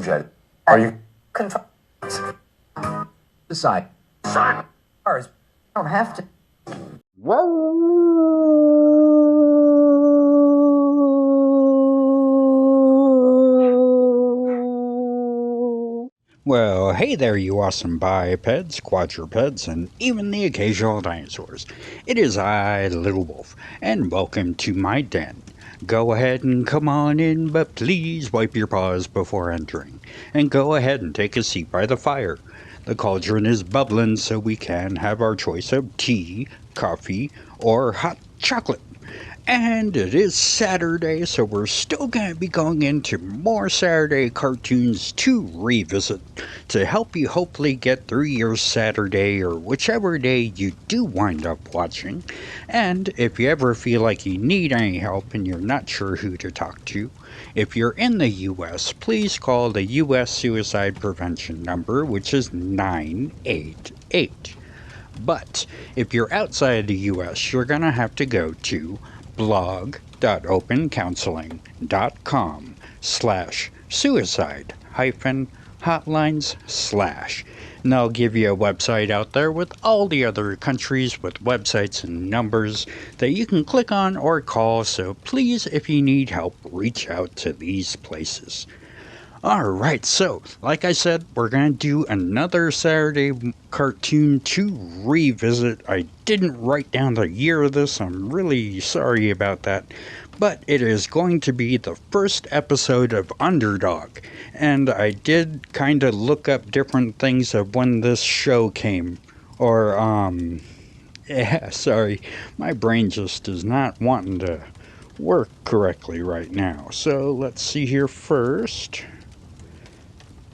Purebred. Are you Control. decide? Cars. Don't have to. Well, hey there, you awesome bipeds, quadrupeds, and even the occasional dinosaurs. It is I, Little Wolf, and welcome to my den. Go ahead and come on in, but please wipe your paws before entering. And go ahead and take a seat by the fire. The cauldron is bubbling, so we can have our choice of tea, coffee, or hot chocolate. And it is Saturday, so we're still going to be going into more Saturday cartoons to revisit to help you hopefully get through your Saturday or whichever day you do wind up watching. And if you ever feel like you need any help and you're not sure who to talk to, if you're in the U.S., please call the U.S. Suicide Prevention number, which is 988. But if you're outside the U.S., you're going to have to go to blog.opencounseling.com/suicide-hotlines/ and they'll give you a website out there with all the other countries with websites and numbers that you can click on or call, so please, if you need help, reach out to these places. Alright, so, like I said, we're going to do another Saturday cartoon to revisit. I didn't write down the year of this, I'm really sorry about that. But it is going to be the first episode of Underdog. And I did kind of look up different things of when this show came. Sorry, my brain just is not wanting to work correctly right now. So, let's see here first.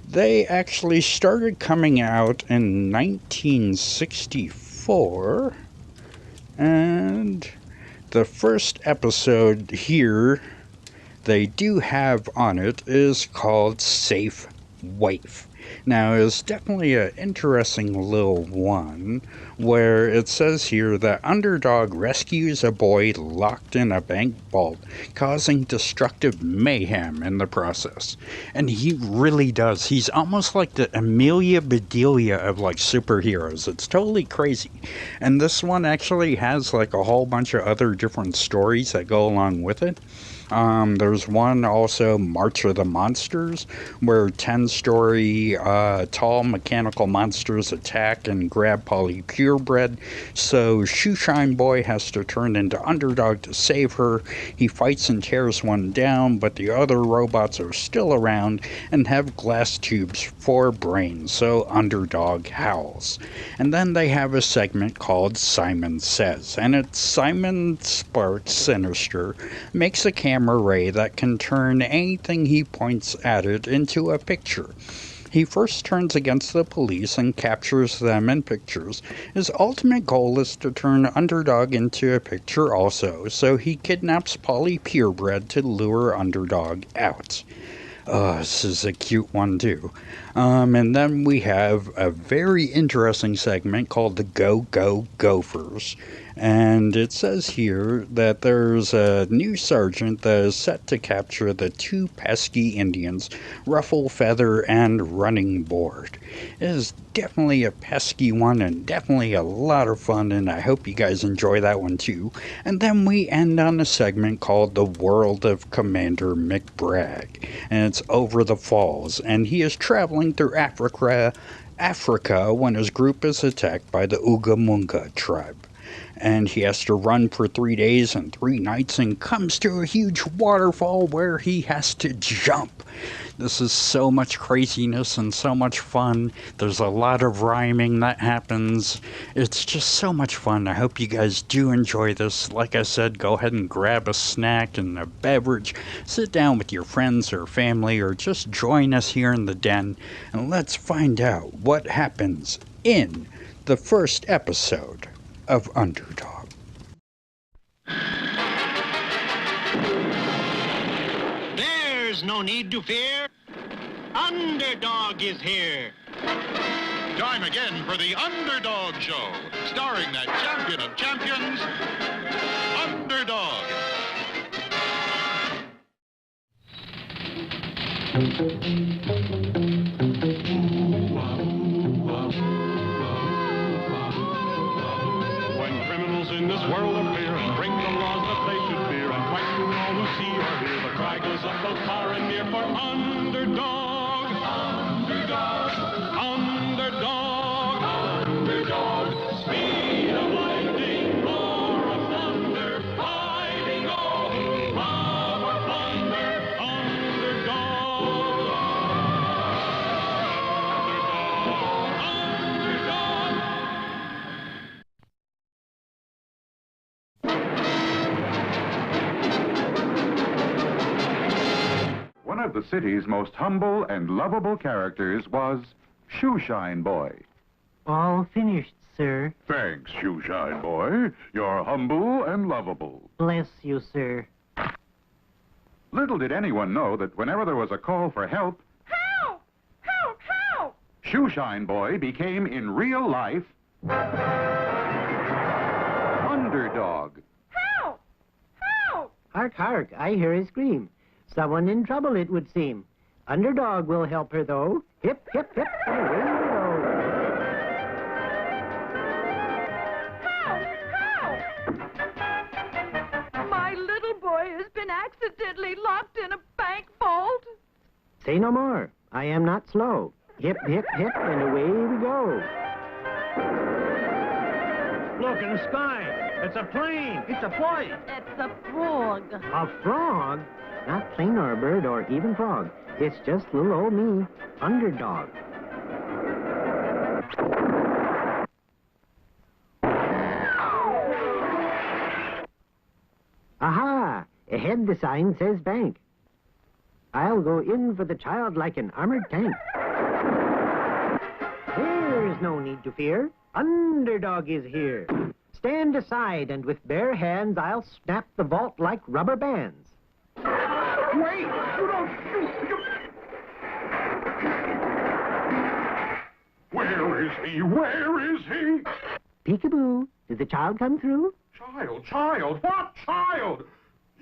They actually started coming out in 1964, and the first episode here they do have on it is called Safe Waif. Now, it's definitely an interesting little one, where it says here that Underdog rescues a boy locked in a bank vault, causing destructive mayhem in the process. And he really does. He's almost like the Amelia Bedelia of, like, superheroes. It's totally crazy. And this one actually has, like, a whole bunch of other different stories that go along with it. There's one also, March of the Monsters, where 10-story tall mechanical monsters attack and grab Polly Purebred, so Shoeshine Boy has to turn into Underdog to save her. He fights and tears one down, but the other robots are still around and have glass tubes for brains, so Underdog howls. And then they have a segment called Simon Says, and it's Simon Sparks Sinister makes a camera ray that can turn anything he points at it into a picture. He first turns against the police and captures them in pictures. His ultimate goal is to turn Underdog into a picture also, so he kidnaps Polly Purebred to lure Underdog out. This is a cute one too. And then we have a very interesting segment called the Go-Go Gophers. And it says here that there's a new sergeant that is set to capture the two pesky Indians, Ruffle Feather and Running Board. It is definitely a pesky one and definitely a lot of fun, and I hope you guys enjoy that one too. And then we end on a segment called The World of Commander McBragg, and it's over the falls, and he is traveling through Africa when his group is attacked by the Ugamunga tribe. And he has to run for 3 days and 3 nights and comes to a huge waterfall where he has to jump. This is so much craziness and so much fun. There's a lot of rhyming that happens. It's just so much fun. I hope you guys do enjoy this. Like I said, go ahead and grab a snack and a beverage. Sit down with your friends or family, or just join us here in the den, and let's find out what happens in the first episode of Underdog. There's no need to fear. Underdog is here. Time again for the Underdog Show, starring that champion of champions, Underdog. in this world appear and bring the laws that they should fear and frighten all who see or hear. The cry goes up both far and near for underdog, underdog, underdog, underdog. Speed of lightning, roar of thunder, fighting all who love or plunder. Underdog, underdog, underdog. One of the city's most humble and lovable characters was Shoeshine Boy. All finished, sir. Thanks, Shoeshine Boy. You're humble and lovable. Bless you, sir. Little did anyone know that whenever there was a call for help, Help! Help! Help! Shoeshine Boy became in real life Underdog. Help! Help! Hark, hark, I hear a scream. Someone in trouble, it would seem. Underdog will help her, though. Hip, hip, hip, and away we go. Help! My little boy has been accidentally locked in a bank vault. Say no more. I am not slow. Hip, hip, hip, and away we go. Look in the sky. It's a plane. It's a plane. It's a frog. A frog? Not plane or a bird or even frog. It's just little old me, Underdog. Aha! Ahead the sign says bank. I'll go in for the child like an armored tank. There's no need to fear. Underdog is here. Stand aside, and with bare hands I'll snap the vault like rubber bands. Wait! You don't shoot! Where is he? Where is he? Peekaboo, did the child come through? Child? What child?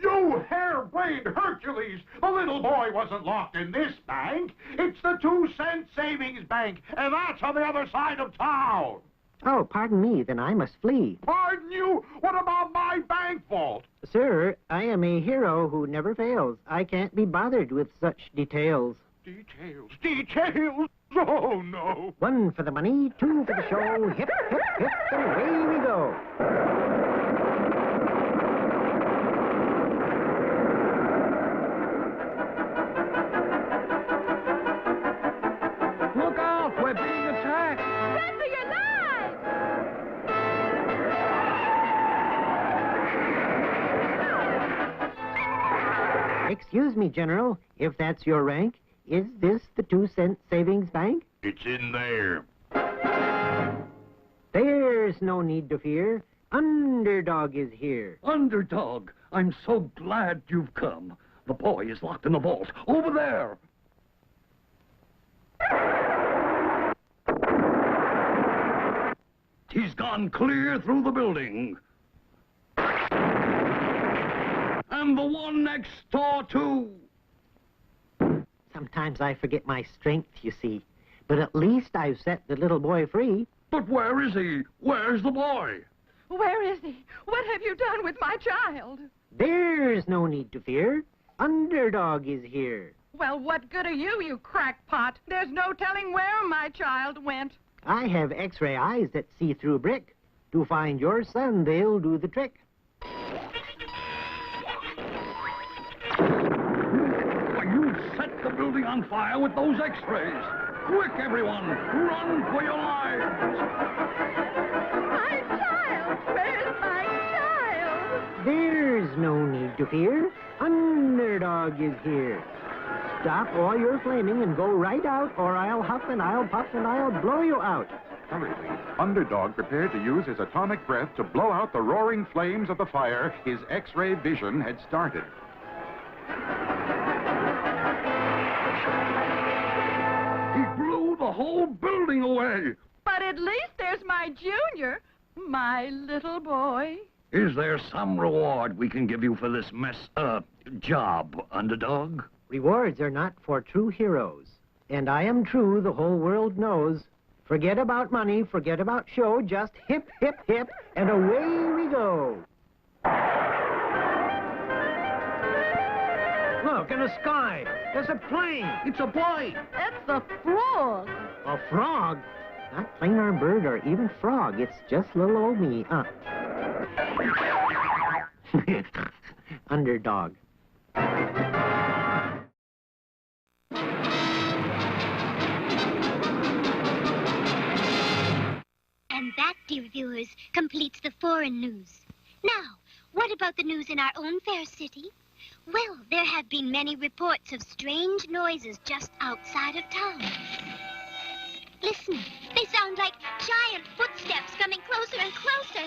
You hair-brained Hercules! The little boy wasn't locked in this bank. It's the 2-cent savings bank, and that's on the other side of town. Oh, pardon me, then I must flee. Pardon you? What about my bank vault? Sir, I am a hero who never fails. I can't be bothered with such details. Details? Oh, no. 1 for the money, 2 for the show. Hip, hip, hip, and away we go. Look out. We're being attacked. Run for your lives! Excuse me, General, if that's your rank. Is this the 2-cent savings bank? It's in there. There's no need to fear. Underdog is here. Underdog, I'm so glad you've come. The boy is locked in the vault. Over there. He's gone clear through the building. And the one next door, too. Sometimes I forget my strength, you see. But at least I've set the little boy free. But where is he? Where's the boy? Where is he? What have you done with my child? There's no need to fear. Underdog is here. Well, what good are you, you crackpot? There's no telling where my child went. I have X-ray eyes that see through brick. To find your son, they'll do the trick. Why, you set the building on fire with those X-rays. Quick, everyone, run for your lives. My child! Where's my child? There's no need to fear. Underdog is here. Stop all your flaming and go right out, or I'll huff and I'll puff and I'll blow you out. Hurriedly, Underdog prepared to use his atomic breath to blow out the roaring flames of the fire his X-ray vision had started. He blew the whole building away. But at least there's my junior, my little boy. Is there some reward we can give you for this job, Underdog? Rewards are not for true heroes. And I am true, the whole world knows. Forget about money, forget about show, just hip, hip, hip, and away we go. Go-Go! Look, in the sky, there's a plane. It's a boy. That's a frog. A frog? Not plane or bird or even frog. It's just little old me. Underdog. And that, dear viewers, completes the foreign news. Now, what about the news in our own fair city? Well, there have been many reports of strange noises just outside of town. Listen, they sound like giant footsteps coming closer and closer.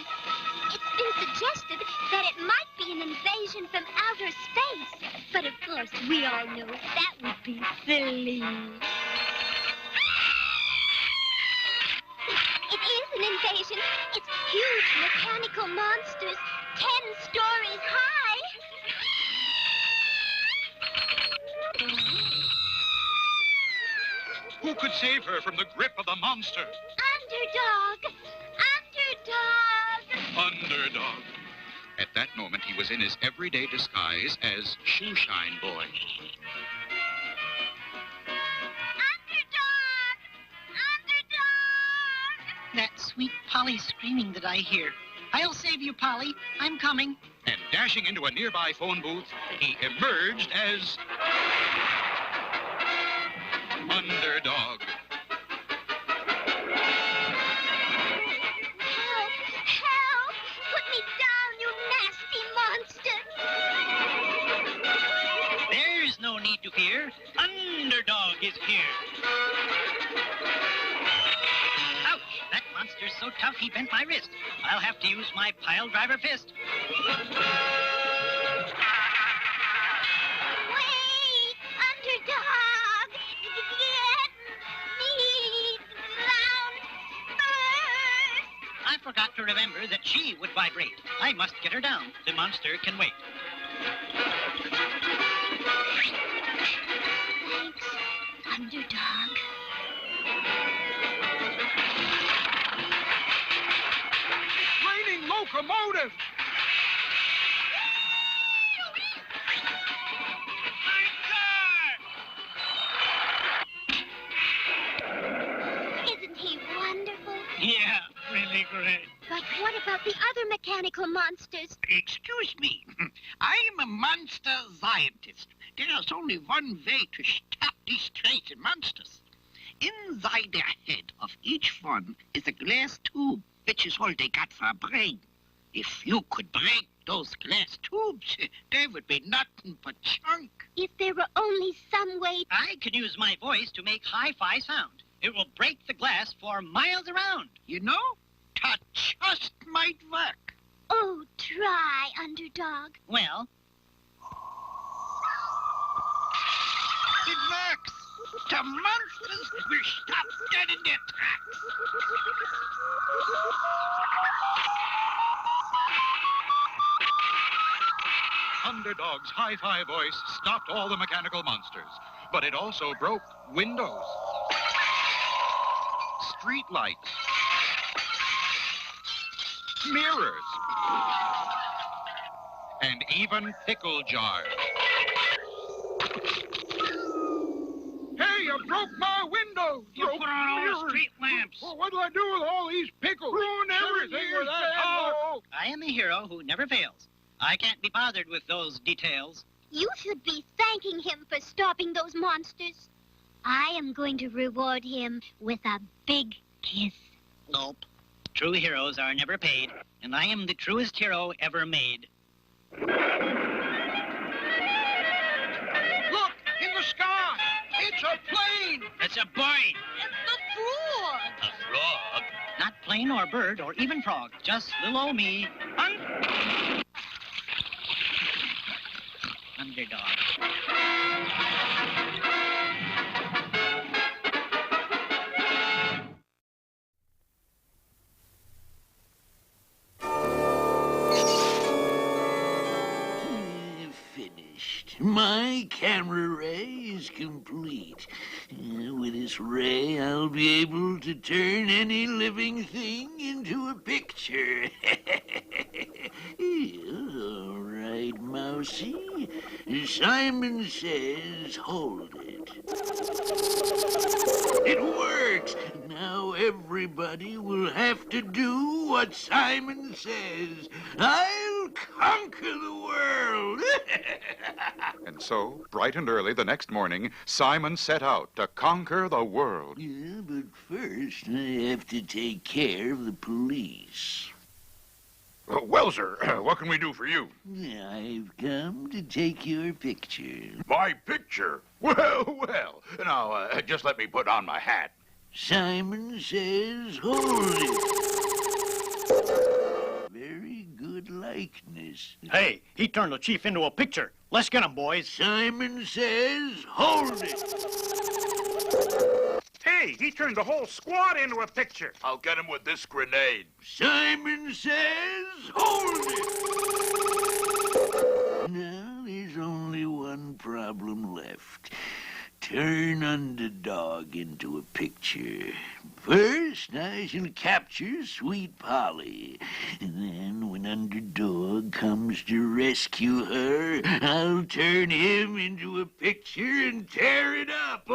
It's been suggested that it might be an invasion from outer space. But of course, we all know that would be silly. It is an invasion. It's huge mechanical monsters, 10 stories high. Who could save her from the grip of the monster? Underdog! Underdog! Underdog. At that moment, he was in his everyday disguise as Shoeshine Boy. Underdog! Underdog! That sweet Polly screaming that I hear. I'll save you, Polly. I'm coming. And dashing into a nearby phone booth, he emerged as Underdog. Help! Help! Put me down, you nasty monster! There's no need to fear. Underdog is here. Ouch! That monster's so tough he bent my wrist. I'll have to use my pile driver fist. Wait! Underdog! Get me down first! I forgot to remember that she would vibrate. I must get her down. The monster can wait. Thanks, Underdog. Raining locomotive! Isn't he wonderful? Yeah, really great. But what about the other mechanical monsters? Excuse me. I am a monster scientist. There is only one way to stop these crazy monsters. Inside the head of each one is a glass tube, which is all they got for a brain. If you could break those glass tubes, there would be nothing but junk. If there were only some way... I can use my voice to make hi-fi sound. It will break the glass for miles around. You know, that just might work. Oh, try, Underdog. Well, It works. The monsters will stop dead in their tracks. Underdog's hi-fi voice stopped all the mechanical monsters, but it also broke windows, street lights, mirrors, and even pickle jars. Hey, you broke my window! You Broke put on all the mirrors. street lamps. Well, what'll I do with all these pickles? Ruin everything with that car. I am a hero who never fails. I can't be bothered with those details. You should be thanking him for stopping those monsters. I am going to reward him with a big kiss. Nope. True heroes are never paid, and I am the truest hero ever made. Look, in the sky! It's a plane! It's a bird. A frog? Not plane or bird or even frog. Just little old me. Underdog. Finished. My camera ray is complete. With this ray, I'll be able to turn any living thing into a picture. Now, see? Simon says, hold it. It works. Now everybody will have to do what Simon says. I'll conquer the world. And so, bright and early the next morning, Simon set out to conquer the world. Yeah, but first I have to take care of the police. Well, sir, what can we do for you? I've come to take your picture. My picture? Well. Now, just let me put on my hat. Simon says, hold it. Very good likeness. Hey, he turned the chief into a picture. Let's get him, boys. Simon says, hold it. Hey, he turned the whole squad into a picture. I'll get him with this grenade. Simon says, hold it. Now there's only one problem left. Turn Underdog into a picture. First, I shall capture Sweet Polly. And then, when Underdog comes to rescue her, I'll turn him into a picture and tear it up.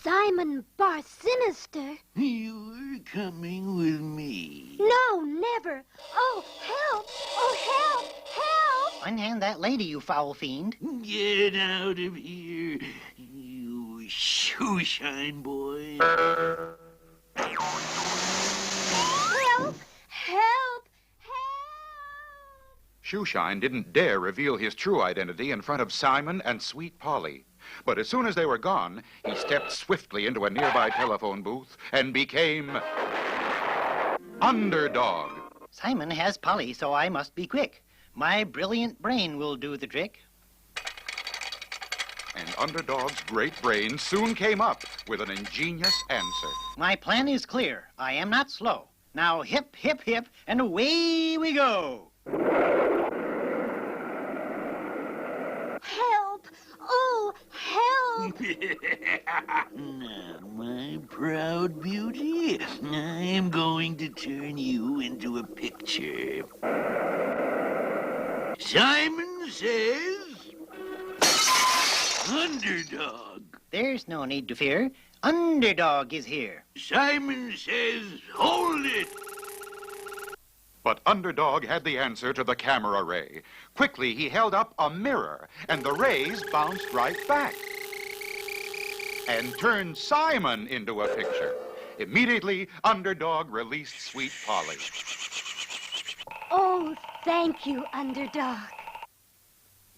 Simon Bar Sinister? You're coming with me. No, never. Oh, help! Oh, help! Help! Unhand that lady, you foul fiend. Get out of here, you shoeshine boy. Help! Help! Help! Shoeshine didn't dare reveal his true identity in front of Simon and Sweet Polly. But as soon as they were gone, he stepped swiftly into a nearby telephone booth and became Underdog. Simon has Polly, so I must be quick. My brilliant brain will do the trick. And Underdog's great brain soon came up with an ingenious answer. My plan is clear. I am not slow. Now hip, hip, hip, and away we go. Help! Oh, help! Now, my proud beauty, I'm going to turn you into a picture. Simon says, Underdog. There's no need to fear. Underdog is here. Simon says, hold it. But Underdog had the answer to the camera ray. Quickly, he held up a mirror, and the rays bounced right back and turned Simon into a picture. Immediately, Underdog released Sweet Polly. Oh, thank you, Underdog.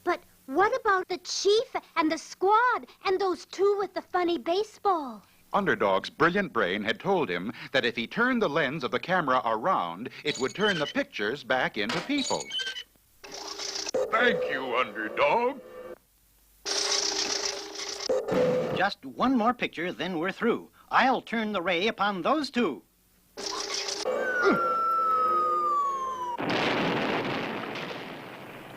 But what about the chief and the squad and those two with the funny baseball? Underdog's brilliant brain had told him that if he turned the lens of the camera around, it would turn the pictures back into people. Thank you, Underdog. Just one more picture, then we're through. I'll turn the ray upon those two.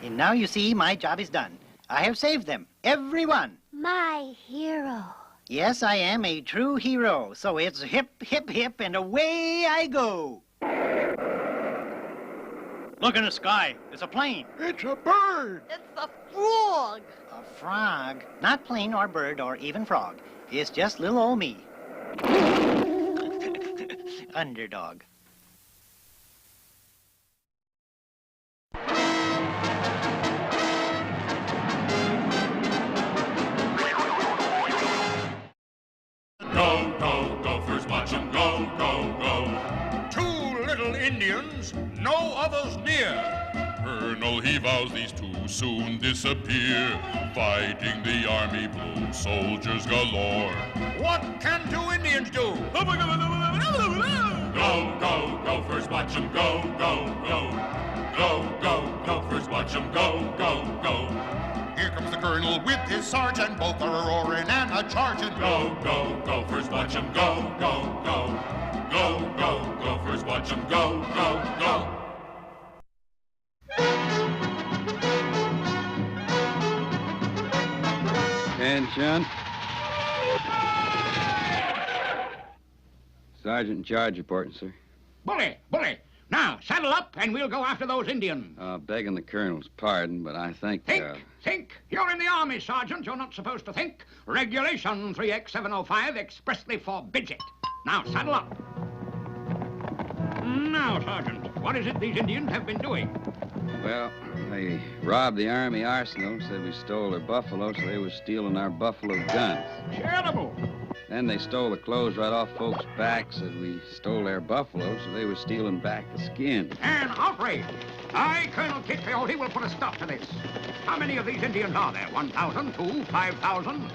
And now you see my job is done. I have saved them, every one. My hero. Yes, I am a true hero, so it's hip, hip, hip, and away I go. Look in the sky. It's a plane. It's a bird. It's a frog. A frog. Not plane or bird or even frog. It's just little old me. Underdog. Go, go, gophers, watch 'em go, go, go. Two little Indians, no others near. Colonel, he vows these two soon disappear. Fighting the army blue, soldiers galore. What can two Indians do? Go, go, gophers, watch 'em go, go, go. Go, go, gophers, watch 'em go, go, go. Here comes the colonel with his sergeant, both are roaring and a charging. Go, go, gophers, watch 'em go, go, go. Go, go, gophers, watch 'em go, go, go. Attention. Sergeant in charge reporting, sir. Bully, bully, Now, saddle up, and we'll go after those Indians. Begging the colonel's pardon, but I think... Think. You're in the army, Sergeant. You're not supposed to think. Regulation 3X705 expressly forbids it. Now, saddle up. Now, Sergeant, what is it these Indians have been doing? Well, they robbed the army arsenal, said we stole their buffalo, so they was stealing our buffalo guns. Terrible. Then they stole the clothes right off folks' backs, said we stole their buffalo, so they was stealing back the skins. An outrage. I, Colonel Kit Coyote, will put a stop to this. How many of these Indians are there? 1,000, 2, 5,000?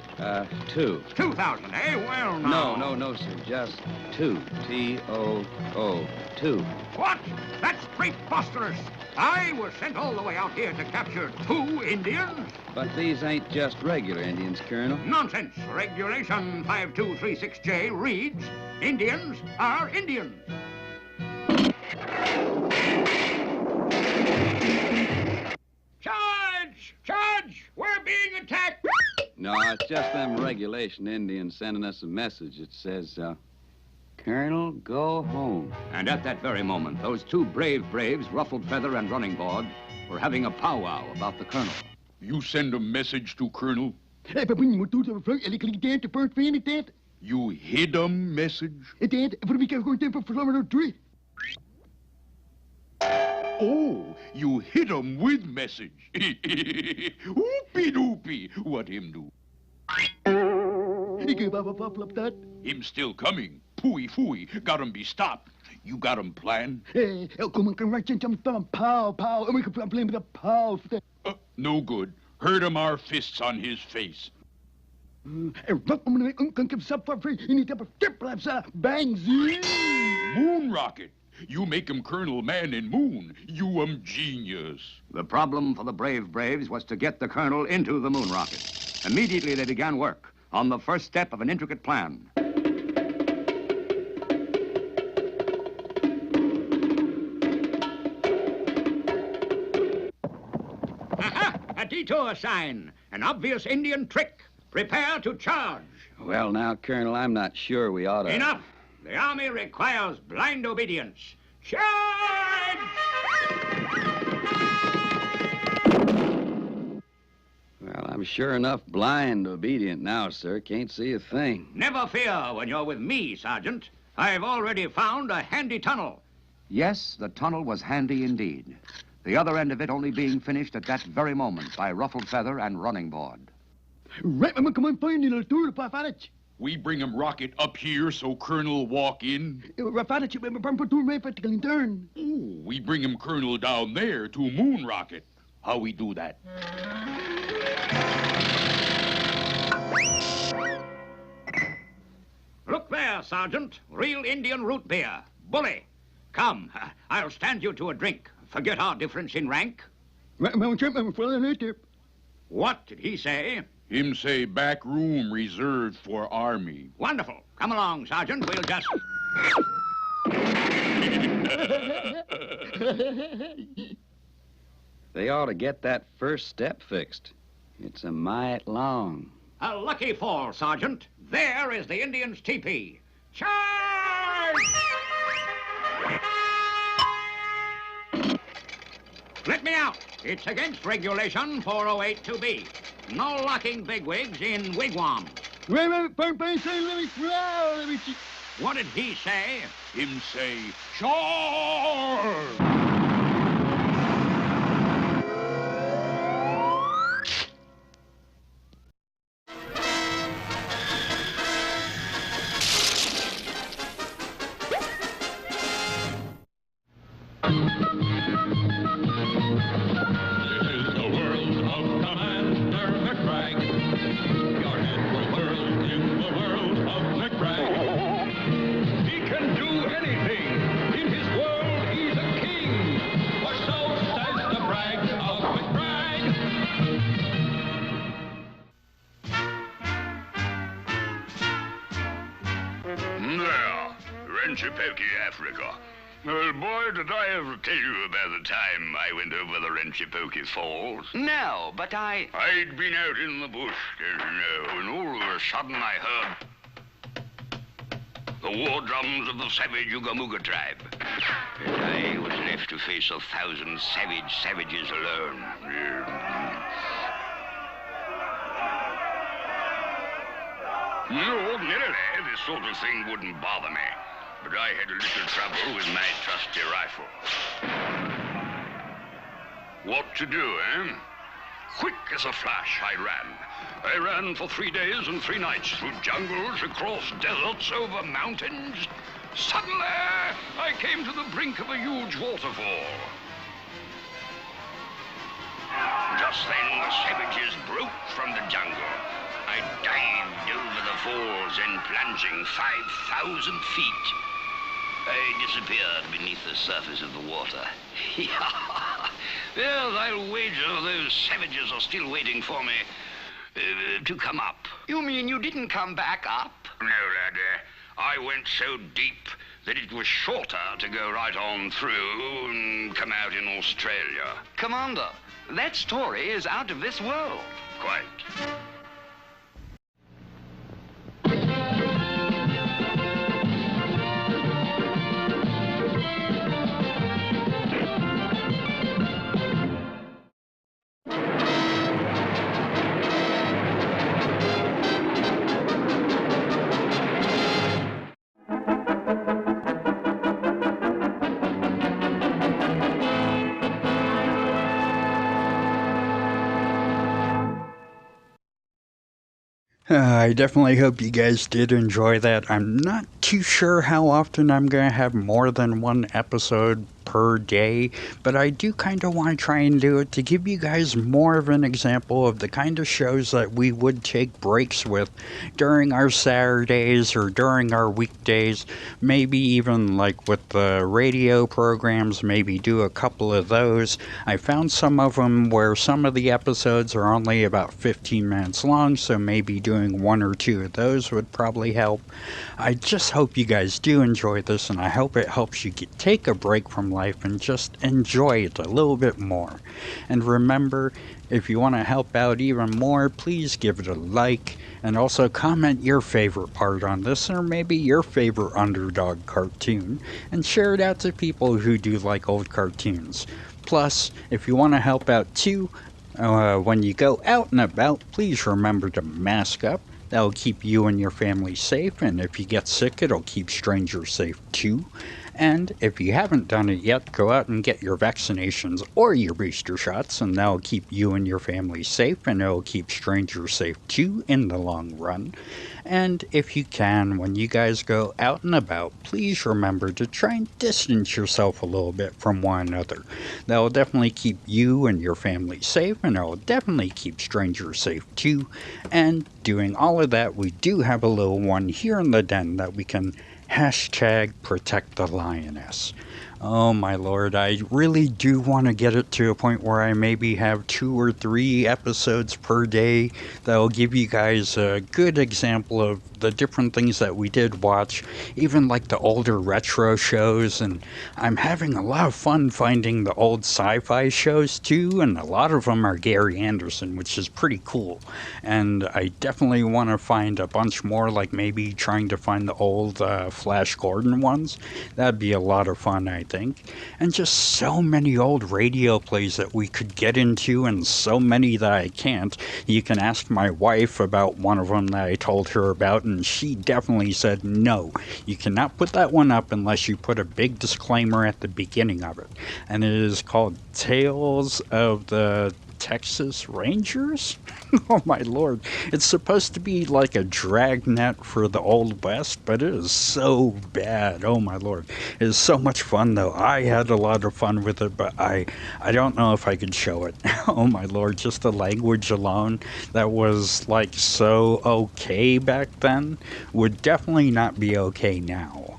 2. 2,000, eh? Well, now... No, sir. Just 2. T-O-O. 2. What? That's preposterous. I was sent all the way out here to capture 2 Indians. But these ain't just regular Indians, Colonel. Nonsense. Regulation 5236J reads, Indians are Indians. Charge! We're being attacked! No, it's just them regulation Indians sending us a message. It says, Colonel, go home. And at that very moment, those 2 brave braves, Ruffled Feather and Running Board, were having a powwow about the colonel. You send a message to Colonel? You hid a message? Oh, you hit him with message. Oopie-doopie. What him do? Him still coming. Pooey-fooey. Got him be stopped. You got him planned? No good. Hurt him our fists on his face. Moon rocket. You make him Colonel Man in Moon. You genius. The problem for the brave braves was to get the colonel into the moon rocket. Immediately they began work on the first step of an intricate plan. Aha! A detour sign. An obvious Indian trick. Prepare to charge. Well, now, Colonel, I'm not sure we ought to... Enough! The Army requires blind obedience. Charge! Well, I'm sure enough blind obedient now, sir. Can't see a thing. Never fear when you're with me, Sergeant. I've already found a handy tunnel. Yes, the tunnel was handy indeed. The other end of it only being finished at that very moment by Ruffled Feather and Running Board. We bring him rocket up here so Colonel walk in. Ooh, we bring him Colonel down there to moon rocket. How we do that? Look there, Sergeant. Real Indian root beer. Bully. Come, I'll stand you to a drink. Forget our difference in rank. What did he say? Him say back room reserved for Army. Wonderful. Come along, Sergeant. We'll just... They ought to get that first step fixed. It's a mite long. A lucky fall, Sergeant. There is the Indians' teepee. Charge! Let me out. It's against regulation 4082B. No locking bigwigs in wigwams. What did he say? Him say, charge! Africa. Well, boy, did I ever tell you about the time I went over the Renchipoki Falls? No, but I'd been out in the bush, as you know, and all of a sudden I heard... the war drums of the savage Ugamuga tribe. And I was left to face 1,000 savages alone. Ordinarily, this sort of thing wouldn't bother me, but I had a little trouble with my trusty rifle. What to do, eh? Quick as a flash, I ran. I ran for 3 days and 3 nights through jungles, across deserts, over mountains. Suddenly, I came to the brink of a huge waterfall. Just then, the savages broke from the jungle. I dived over the falls and plunging 5,000 feet. I disappeared beneath the surface of the water. Well, I'll wager those savages are still waiting for me to come up. You mean you didn't come back up? No, laddie. I went so deep that it was shorter to go right on through and come out in Australia. Commander, that story is out of this world. Quite. I definitely hope you guys did enjoy that. I'm not too sure how often I'm going to have more than one episode per day, but I do kind of want to try and do it to give you guys more of an example of the kind of shows that we would take breaks with during our Saturdays or during our weekdays, maybe even like with the radio programs, maybe do a couple of those. I found some of them where some of the episodes are only about 15 minutes long, so maybe doing 1 or 2 of those would probably help. I just hope you guys do enjoy this, and I hope it helps you take a break from life and just enjoy it a little bit more. And remember, if you want to help out even more, please give it a like, and also comment your favorite part on this, or maybe your favorite Underdog cartoon, and share it out to people who do like old cartoons. Plus, if you want to help out too, when you go out and about, please remember to mask up. That'll keep you and your family safe, and if you get sick, it'll keep strangers safe too. And if you haven't done it yet, go out and get your vaccinations or your booster shots, and that'll keep you and your family safe, and it'll keep strangers safe too in the long run. And if you can, when you guys go out and about, please remember to try and distance yourself a little bit from one another. That'll definitely keep you and your family safe, and it'll definitely keep strangers safe too. And doing all of that, we do have a little one here in the den that we can hashtag protect the lioness. Oh my lord, I really do want to get it to a point where I maybe have 2 or 3 episodes per day that'll give you guys a good example of the different things that we did watch, even like the older retro shows, and I'm having a lot of fun finding the old sci-fi shows too, and a lot of them are Gary Anderson, which is pretty cool. And I definitely want to find a bunch more, like maybe trying to find the old Flash Gordon ones. That'd be a lot of fun, I think. And just so many old radio plays that we could get into, and so many that I can't. You can ask my wife about one of them that I told her about, and she definitely said no, you cannot put that one up unless you put a big disclaimer at the beginning of it. And it is called Tales of the Texas Rangers? Oh my lord. It's supposed to be like a dragnet for the Old West, but it is so bad. Oh my lord. It is so much fun though. I had a lot of fun with it, but I don't know if I could show it. Oh my lord, just the language alone that was like so okay back then would definitely not be okay now.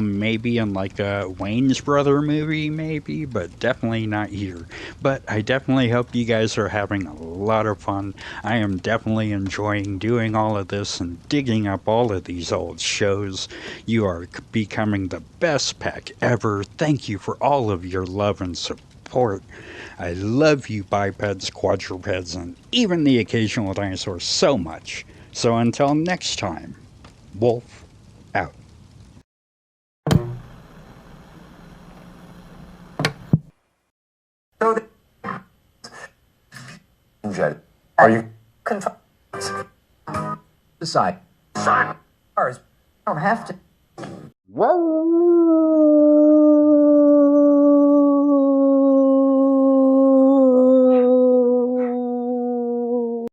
Maybe in like a Wayne's Brother movie, maybe, but definitely not here. But I definitely hope you guys are having a lot of fun. I am definitely enjoying doing all of this and digging up all of these old shows. You are becoming the best pack ever. Thank you for all of your love and support. I love you bipeds, quadrupeds, and even the occasional dinosaurs so much. So until next time, Wolf out. jet. Are you control? Decide. Cars don't have to. Whoa!